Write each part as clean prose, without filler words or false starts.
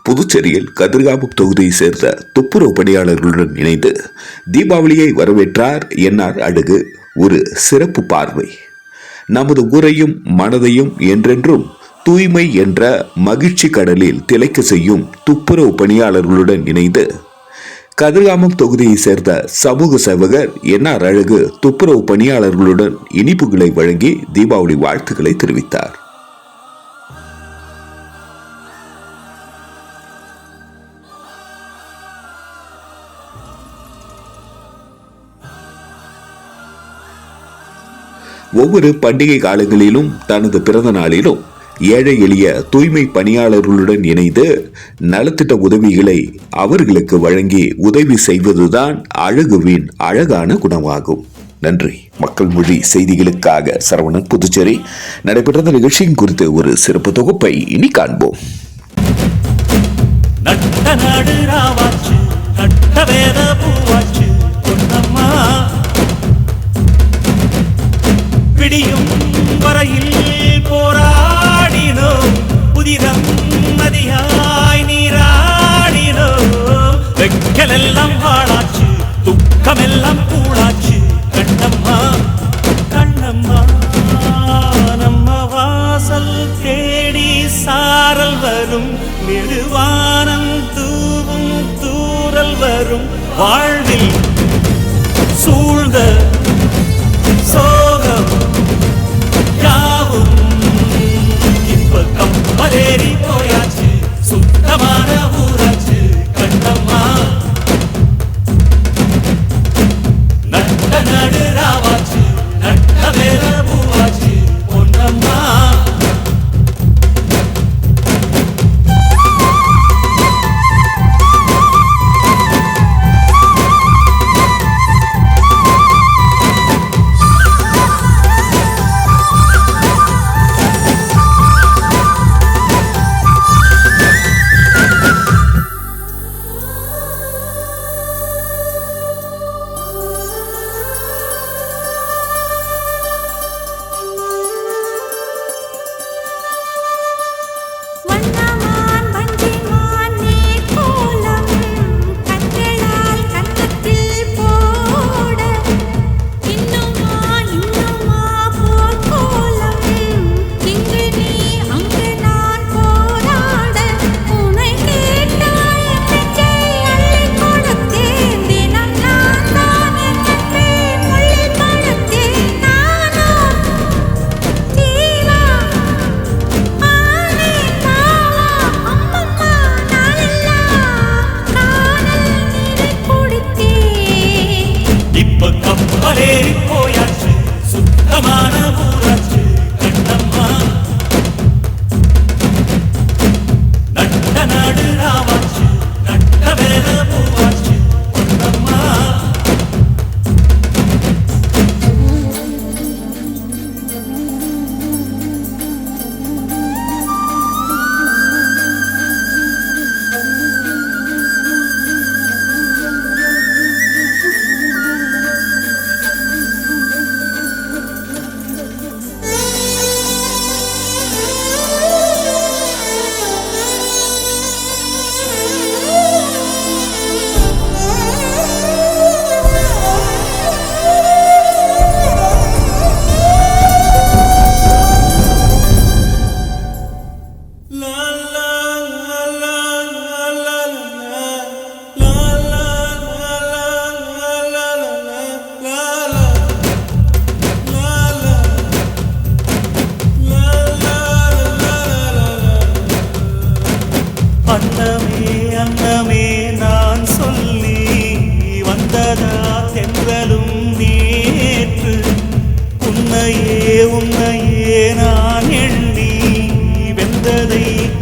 புதுச்சேரியில் கதிர்காமம் தொகுதியை சேர்ந்த துப்புரவு பணியாளர்களுடன் இணைந்து தீபாவளியை வரவேற்றார் என்ஆர் அழகு. ஒரு சிறப்பு பார்வை. நமது ஊரையும் மனதையும் என்றென்றும் தூய்மை என்ற மகிழ்ச்சி கடலில் திளைக்க செய்யும் துப்புரவு பணியாளர்களுடன் இணைந்து கதிர்காமம் தொகுதியை சேர்ந்த சமூக சேவகர் என்ஆர் அழகு துப்புரவு பணியாளர்களுடன் இனிப்புகளை வழங்கி தீபாவளி வாழ்த்துக்களை தெரிவித்தார். ஒவ்வொரு பண்டிகை காலங்களிலும் தனது பிறந்த நாளிலும் ஏழை எளிய தூய்மை பணியாளர்களுடன் இணைந்து நலத்திட்ட உதவிகளை அவர்களுக்கு வழங்கி உதவி செய்வதுதான் அழகுவின் அழகான குணமாகும். நன்றி. மக்கள் மொழி செய்திகளுக்காக சரவணன், புதுச்சேரி. நடைபெற்ற நிகழ்ச்சியின் குறித்து ஒரு சிறப்பு தொகுப்பை இனி காண்போம். விடியும் வரையில் போராடினோம், புதிதம் நதியாய் நீராடினோம். வெக்கலெல்லாம் வாழாச்சு, துக்கமெல்லாம் கூழாச்சு. கண்ணம்மா கண்ணம்மா நம்ம வாசல் தேடி சாரல் வரும், நெடுவானம் தூவும் தூரல் வரும். வாழ்வில் சூழ்ந்த சோகம் யாவும் இப்ப கப்பலேறி போயாச்சு, சுத்தமான ஊராச்சு. கண்ணம்மா நட்ட நடு ராவாச்சு, நட்ட வேற பூவாச்சு. பொன்னம்மா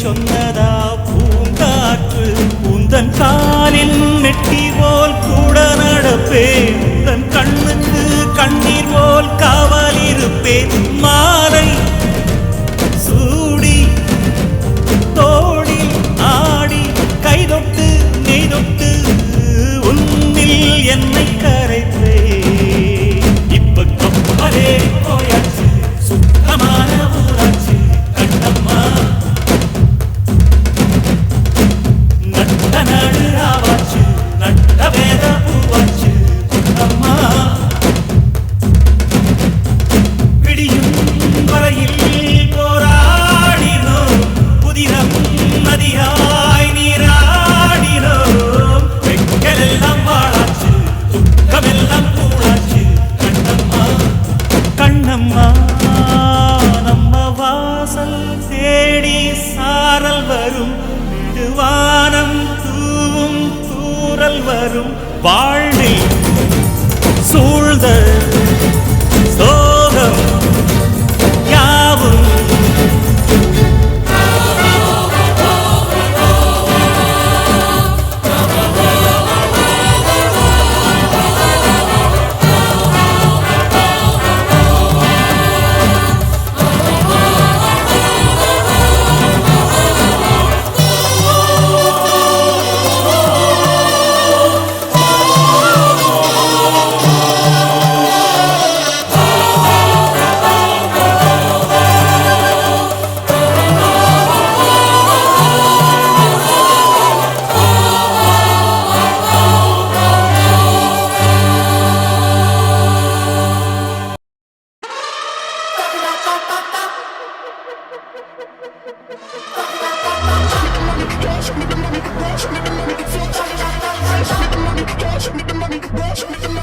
சொன்னதா பூங்காற்று. உந்தன் காலில் மெட்டி போல் கூட நடப்பேன், உந்தன் கண்ணுக்கு கண்ணீர் போல் காவல் இருப்பேன். மாலை சூடி தோடில் ஆடி கைதொட்டு நெய்தொட்டு உன்னில் என்னை கரைத்தே. இப்ப கப்பலே போயாச்சு, சுத்தமான ஊராச்சு. கண்ணம்மா வரும் நெடுவானம் தூவும் தூறல் வரும் வாழ்வில் சூழ்ந்த சோகம் யாவும் Show me the money,